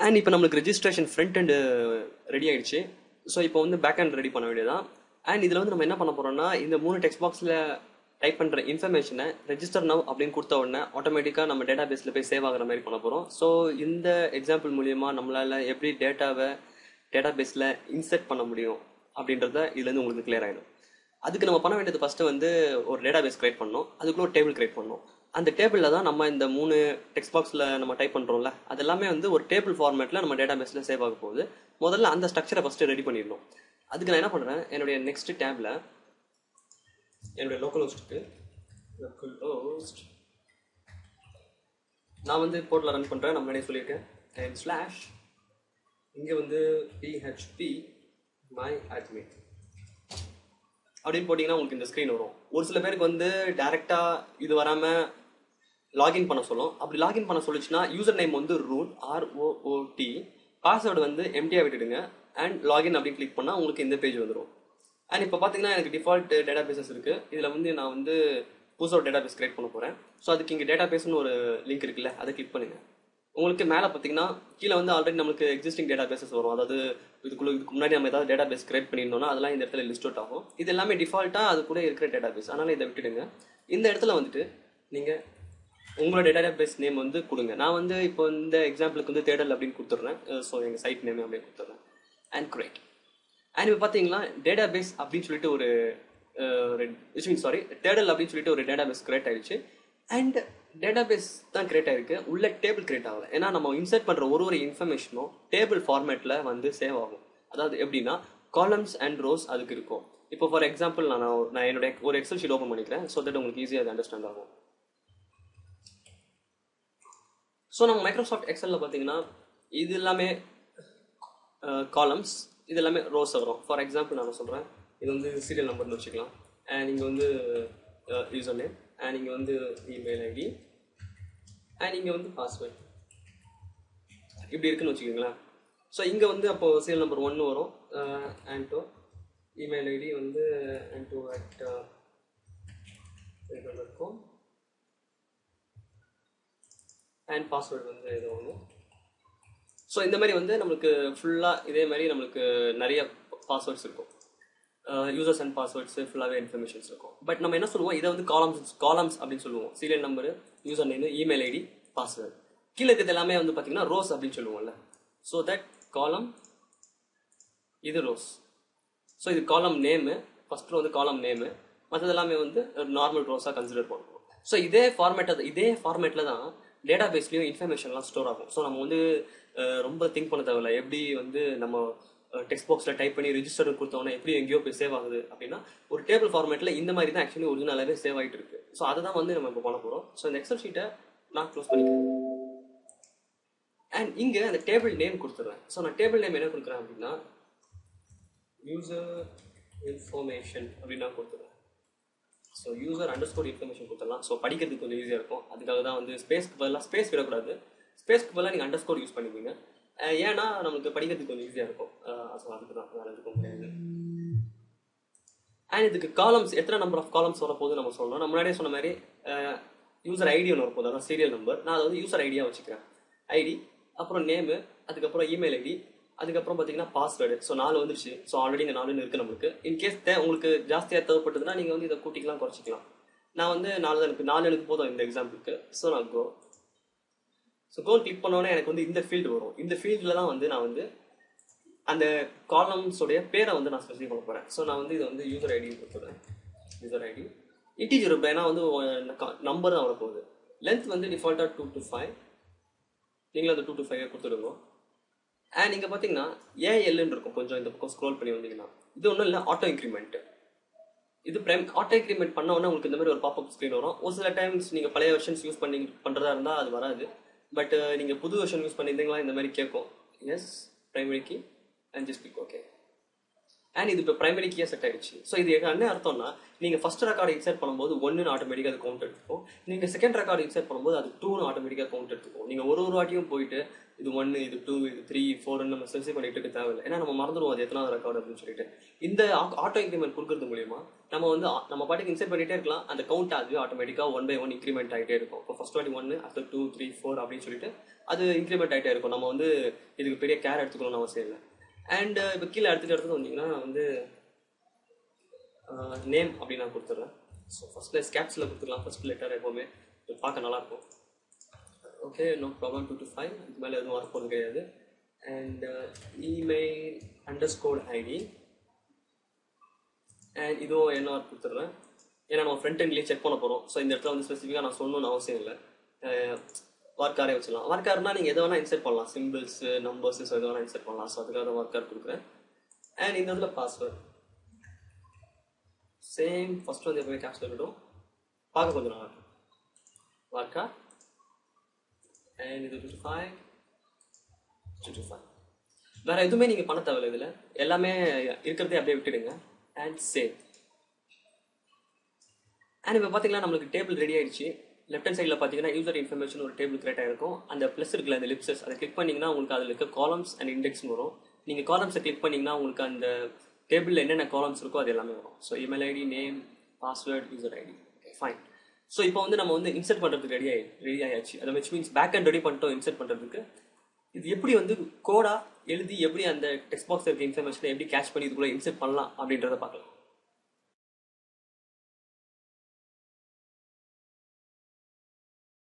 And இப்போ நம்மளுக்கு registration front and ready ஆயிடுச்சு. ஸோ இப்போ வந்து பேக் அண்ட் ரெடி பண்ண வேண்டியதான். அண்ட் இதில் வந்து நம்ம என்ன பண்ண போறோம்னா, இந்த 3 டெக்ஸ்ட் பாக்ஸில் டைப் பண்ணுற இன்ஃபர்மேஷனை ரெஜிஸ்டர் நவ் அப்படின்னு கொடுத்த உடனே ஆட்டோமேட்டிக்காக நம்ம டேட்டா பேஸில் போய் சேவ் ஆகிற மாதிரி பண்ண போகிறோம். ஸோ இந்த எக்ஸாம்பிள் மூலியமாக நம்மளால் எப்படி டேட்டாவை டேட்டா பேஸில் இன்சர்ட் பண்ண முடியும் அப்படின்றத இதுலேருந்து உங்களுக்கு கிளியர் ஆகிடும். அதுக்கு நம்ம பண்ண வேண்டியது ஃபஸ்ட்டு வந்து ஒரு டேட்டா பேஸ் கிரியேட் பண்ணணும். அதுக்குள்ள ஒரு டேபிள் கிரியேட் பண்ணணும். அந்த டேபிளில் தான் நம்ம இந்த 3 டெக்ஸ்ட் பாக்ஸில் நம்ம டைப் பண்ணுறோம்ல, அது எல்லாமே வந்து ஒரு டேபிள் ஃபார்மேட்டில் நம்ம டேட்டா பேஸில் சேவ் ஆக போகுது. முதல்ல அந்த ஸ்ட்ரக்சரை ஃபஸ்ட்டு ரெடி பண்ணிடணும். அதுக்கு நான் என்ன பண்ணுறேன், என்னுடைய நெக்ஸ்ட் டேபில் என்னுடைய லோக்கல் ஹோஸ்ட்டுக்கு நான் வந்து போர்ட்டில் ரன் பண்ணுறேன். நான் முன்னாடியே சொல்லியிருக்கேன். அண்ட் ஸ்லாஷ் இங்கே வந்து php my admin அப்படின்னு போட்டிங்கன்னா உங்களுக்கு இந்த ஸ்க்ரீன் வரும். ஒரு சில பேருக்கு வந்து டேரெக்டாக இது வராமல் லாகின் பண்ண சொல்லும். அப்படி லாகின் பண்ண சொல்லிச்சுன்னா யூசர் நேம் வந்து ரூட் ROOT, பாஸ்வேர்டு வந்து எம்டியாக விட்டுடுங்க. அண்ட் லாகின் அப்படின்னு கிளிக் பண்ணால் உங்களுக்கு இந்த பேஜ் வந்துடும். அண்ட் இப்போ பார்த்தீங்கன்னா எனக்கு டிஃபால்ட் டேட்டா பேசஸ் இருக்குது. இதில் வந்து நான் வந்து புதுசாக ஒரு டேட்டா பேஸ் கிரியேட் பண்ண போகிறேன். ஸோ அதுக்கு இங்கே டேட்டா பேஸ்னு ஒரு லிங்க் இருக்குல்ல, அதை கிளிக் பண்ணுங்கள். உங்களுக்கு மேலே பார்த்தீங்கன்னா கீழே வந்து ஆல்ரெடி நம்மளுக்கு எக்ஸிஸ்டிங் டேட்டா பேசஸ் வரும். அதாவது இதுக்கு முன்னாடி நம்ம ஏதாவது டேட்டா பேஸ் கிரியேட் பண்ணியிருந்தோம்னா அதெல்லாம் இந்த இடத்துல லிஸ்ட் அவுட் ஆகும். இது எல்லாமே டிஃபால்ட்டாக அது கூட இருக்கிற டேட்டா பேஸ். அதனால் இதை விட்டுடுங்க. இந்த இடத்துல வந்துட்டு நீங்கள் உங்களோட டேட்டா பேஸ் நேம் வந்து கொடுங்க. நான் வந்து இப்போ இந்த எக்ஸாம்பிளுக்கு வந்து தேடல் அப்படின்னு கொடுத்துட்றேன். ஸோ எங்கள் சைட் நேம் அப்படின்னு கொடுத்துட்றேன். And create. அண்ட் இப்போ பார்த்தீங்கன்னா டேட்டா பேஸ் அப்படின்னு சொல்லிட்டு ஒரு தேடல் அப்படின்னு சொல்லிட்டு ஒரு டேட்டா பேஸ் கிரியேட் ஆயிடுச்சு. அண்ட் டேட்டா பேஸ் தான் கிரியேட் ஆயிருக்கு, உள்ள டேபிள் கிரியேட் ஆகல. ஏன்னா நம்ம இன்சர்ட் பண்ணுற ஒரு இன்ஃபர்மேஷனும் டேபிள் ஃபார்மேட்டில் வந்து சேவ் ஆகும். அதாவது எப்படின்னா காலம்ஸ் அண்ட் ரோஸ் அதுக்கு இருக்கும். இப்போ ஃபார் எக்ஸாம்பிள் நான் என்னுடைய ஒரு எக்ஸல் ஷீட் ஓப்பன் பண்ணிக்கிறேன். ஸோ தட் உங்களுக்கு ஈஸியாக அது அண்டர்ஸ்டாண்ட் ஆகும். ஸோ நம்ம மைக்ரோசாஃப்ட் எக்ஸலில் பார்த்தீங்கன்னா இது எல்லாமே காலம்ஸ், இது எல்லாமே ரோஸ் வரும். ஃபார் எக்ஸாம்பிள் நான் சொல்கிறேன், இது வந்து சீரியல் நம்பர்னு வச்சுக்கலாம். அண்ட் இங்கே வந்து யூசர் நேம், அண்ட் இங்கே வந்து இமெயில் ஐடி, அண்ட் இங்கே வந்து பாஸ்வேர்ட் இப்படி இருக்குன்னு வச்சுக்கோங்களேன். ஸோ இங்கே வந்து அப்போது சீரியல் நம்பர் 1 வரும். அண்ட் 2 இமெயில் ஐடி வந்து anto@com அண்ட் பாஸ்வேர்டு வந்து இது ஒன்று. ஸோ இந்த மாதிரி வந்து நம்மளுக்கு ஃபுல்லாக இதே மாதிரி நம்மளுக்கு நிறைய பாஸ்வேர்ட்ஸ் இருக்கும். யூசர்ஸ் அண்ட் பாஸ்வேர்ட்ஸ் ஃபுல்லாகவே இன்ஃபர்மேஷன்ஸ் இருக்கும். பட் நம்ம என்ன சொல்லுவோம், இதை வந்து காலம்ஸ் அப்படின்னு சொல்லுவோம். Serial number, user name, email ID, password. கீழே இருக்கிறது எல்லாமே வந்து பார்த்தீங்கன்னா ரோஸ் அப்படின்னு சொல்லுவோம்ல. ஸோ தட் காலம் இது ரோஸ். ஸோ இது காலம் நேமு, ஃபர்ஸ்ட் வந்து காலம் நேமு, மற்றது எல்லாமே வந்து நார்மல் ரோஸாக கன்சிடர் பண்ணுவோம். ஸோ இதே ஃபார்மேட்டில் தான் டேட்டா பேஸ்லையும் இன்ஃபர்மேஷன்லாம் ஸ்டோர் ஆகும். ஸோ நம்ம வந்து ரொம்ப திங்க் பண்ண தேவையில்ல. எப்படி வந்து நம்ம டெக்ஸ்ட் பாக்ஸில் டைப் பண்ணி ரெஜிஸ்டர் கொடுத்தோன்னா எப்படி எங்கேயோ போய் சேவ் ஆகுது அப்படின்னா ஒரு டேபிள் ஃபார்மேட்டில் இந்த மாதிரி தான் ஆக்சுவலி ஒரிஜினலாகவே சேவ் ஆகிட்டு இருக்கு. ஸோ அதை தான் வந்து நம்ம இப்போ பண்ண போகிறோம். ஸோ இந்த எக்ஸல் ஷீட்டை நான் க்ளோஸ் பண்ணிக்கிறேன். அண்ட் இங்கே அந்த டேபிள் நேம் கொடுத்துட்றேன். ஸோ நான் டேபிள் நேம் என்ன கொடுக்குறேன் அப்படின்னா யூசர் இன்ஃபர்மேஷன் அப்படின்னு நான் கொடுத்துருவேன். ஸோ யூசர் அண்டர்ஸ்கோர் இன்ஃபர்மேஷன் கொடுத்துடலாம். ஸோ படிக்கிறதுக்கு கொஞ்சம் ஈஸியாக இருக்கும். அதுக்காக தான் வந்து ஸ்பேஸ்க்கு விடக்கூடாது. ஸ்பேஸ்க்கு பதிலாக நீங்கள் அண்டர்ஸ்கோர் யூஸ் பண்ணிப்பீங்க. ஏன்னா நமக்கு படிக்கிறதுக்கு கொஞ்சம் ஈஸியாக இருக்கும். ஸோ அதுக்கு தான் வேறு எதுக்கும் முடியாது. அண்ட் இதுக்கு காலம்ஸ் எத்தனை நம்பர் ஆஃப் காலம்ஸ் வரப்போகுது நம்ம சொல்லணும். நான் முன்னாடியே சொன்ன மாதிரி யூசர் ஐடி ஒன்று வரப்போகுது, அதான் சீரியல் நம்பர். நான் அதை வந்து யூசர் ஐடியாக வச்சுக்கிறேன். ஐடி, அப்புறம் நேமு, அதுக்கப்புறம் இமெயில் ஐடி, அதுக்கப்புறம் பார்த்தீங்கன்னா பாஸ்வேர்டு. ஸோ 4 வந்துருச்சு. ஸோ ஆல்ரெடி இந்த 4 இருக்குது நம்மளுக்கு. இன்கேஸ் உங்களுக்கு ஜாஸ்தியாக தேவைப்பட்டதுன்னா நீங்கள் வந்து இதை கூட்டிக்கலாம், குறைச்சிக்கலாம். நான் வந்து 4 எனக்கு போதும் இந்த எக்ஸாம்பிளுக்கு. ஸோ நான் கோல் கிளிக் பண்ணோன்னே எனக்கு வந்து இந்த ஃபீல்டு வரும். இந்த ஃபீல்டில் தான் வந்து நான் வந்து அந்த காலம்ஸோடைய பேரை வந்து நான் ஸ்பெசிஃபை பண்ண போகிறேன். ஸோ நான் வந்து இதை வந்து யூசர் ஐடி கொடுத்துட்றேன். யூசர் ஐடி இன்டிஜர் இருக்கும், ஏன்னா வந்து நம்பர் தான் வரப்போகுது. லென்த் வந்து டிஃபால்ட்டாக 2 to 5. நீங்களும் அந்த 2 to 5 கொடுத்துடுங்க. அண்ட் இங்கே பார்த்தீங்கன்னா ஏஎல்ன்னு இருக்கும். கொஞ்சம் இந்த பக்கம் ஸ்க்ரோல் பண்ணி வந்தீங்கன்னா இது ஒன்றும் இல்லை, ஆட்டோ இன்க்ரிமெண்ட். இது ஆட்டோ இன்க்ரிமெண்ட் பண்ண உடனே உங்களுக்கு இந்த மாதிரி ஒரு பாப்அப் ஸ்க்ரீன் வரும். ஒரு சில டைம்ஸ் நீங்கள் பழைய வெர்ஷன்ஸ் யூஸ் பண்ணுறதா இருந்தால் அது வராது. பட் நீங்கள் புது வெர்ஷன் யூஸ் பண்ணியிருந்தீங்களா இந்த மாதிரி கேட்கும். Yes primary key and just click okay. And இது இப்போ பிரைமரி கீயாக செட் ஆயிடுச்சு. ஸோ இது என்ன அர்த்தம்னா நீங்கள் ஃபர்ஸ்ட் ரெக்கார்டு இன்சர்ட் பண்ணும்போது 1ன்னு ஆட்டோமேட்டிக்காக அது கவுண்ட் எடுத்துக்கும். நீங்கள் செகண்ட் ரெக்கார்டு இன்சர்ட் பண்ணும்போது அது 2ன்னு ஆட்டோமேட்டிக்காக கவுண்ட் எடுத்துக்கும். நீங்கள் ஒரு வாட்டியும் போயிட்டு இது 1 இது 2 இது 3 4 நம்ம ஸ்பெசிஃபை பண்ணிட்டு இருக்க தேவையில்லை. ஏன்னா நம்ம மறந்துடுவோம் அது எத்தனாவது ரெக்கார்டு அப்படின்னு சொல்லிட்டு. இந்த ஆட்டோ இன்க்ரிமெண்ட் கொடுக்கறது மூலியமா நம்ம பாட்டுக்கு இன்சர்ட் பண்ணிட்டே இருக்கலாம். அந்த கவுண்ட் அதுவே ஆட்டோமேட்டிக்காக 1 by 1 இன்க்ரிமெண்ட் ஆகிட்டே இருக்கும். இப்போ ஃபர்ஸ்ட் வாட்டி 1 அடுத்த 2 3 4 அப்படின்னு சொல்லிட்டு அது இன்க்ரிமெண்ட் ஆகிட்டே இருக்கும். நம்ம இதுக்கு பெரிய கேர் எடுத்துக்கணும்னு அவசியம் இல்லை. அண்ட் இப்போ கீழே அடுத்தது வந்தீங்கன்னா நேம் அப்படின்னு நான் கொடுத்துட்றேன். ஸோ ஃபர்ஸ்ட்ல கேப்ஸில் கொடுத்துக்கலாம். ஃபர்ஸ்ட் லெட்டர் எப்போவுமே பார்க்க நல்லாயிருக்கும். Okay, no problem. 2 to 5 இதுக்கு மேலே எதுவும் வரப்போகிறது கிடையாது. அண்ட் இமெயில் _ID அண்ட் இதுவும் என்ன கொடுத்துட்றேன். ஏன்னா நம்ம ஃப்ரண்ட் எண்ட்லேயே செக் பண்ண போகிறோம். ஸோ இந்த இடத்துல ஸ்பெசிஃபிக்காக நான் சொல்லணும்னு அவசியம் இல்லை. வார்க்காரே வச்சுக்கலாம். வார்க்கார்னா நீங்கள் எதை வேணால் இன்சர்ட் பண்ணலாம். சிம்பிள்ஸ் நம்பர்ஸ் எது வேணால் இன்சர்ட் பண்ணலாம். ஸோ அதுக்காக வார்க்கார் கொடுக்குறேன். அண்ட் இந்த இடத்துல பாஸ்வேர்ட் சேம். ஃபர்ஸ்ட் எப்பவுமே கேப்ஸ் இருக்கட்டும். பார்க்க கொஞ்சம் நல்லா இருக்கும். வார்க்கார் அண்ட் இது 2 to 5 வேற எதுவுமே நீங்க பண்ண தேவையில்லை. இதுல எல்லாமே இருக்கிறதே அப்படியே விட்டுடுங்க. And save. அண்ட் இப்போ பார்த்தீங்கன்னா நம்மளுக்கு டேபிள் ரெடி ஆயிடுச்சு. லெஃப்ட் ஹேண்ட் சைடில் பார்த்தீங்கன்னா யூசர் இன்ஃபர்மேஷன் ஒரு டேபிள் கிரியேட் ஆயிருக்கும். அந்த ப்ளஸ் இருக்குல்ல, அந்த லிப்ஸஸ் அதை கிளிக் பண்ணிங்கன்னா உங்களுக்கு அதில் இருக்க காலம்ஸ் அண்ட் இண்டெக்ஸ் வரும். நீங்கள் காலம்ஸை கிளிக் பண்ணிங்கன்னா உங்களுக்கு அந்த டேபிளில் என்னென்ன காலம்ஸ் இருக்கோ அது எல்லாமே வரும். So email ID, name, password, user ID. Fine. So இப்போ நம்ம இன்சர்ட் பண்ணுறதுக்கு ரெடி ஆயாச்சு. அதை which means back and ready பண்ணிட்டோம் இன்சர்ட் பண்ணுறதுக்கு. இது எப்படி கோடா எழுதி எப்படி அந்த டெக்ஸ்ட் பாக்ஸ் இருக்க இன்ஃபர்மேஷனை எப்படி கேட்ச் பண்ணி இதுக்குள்ளே இன்சர்ட் பண்ணலாம் அப்படின்றத பார்க்கலாம்.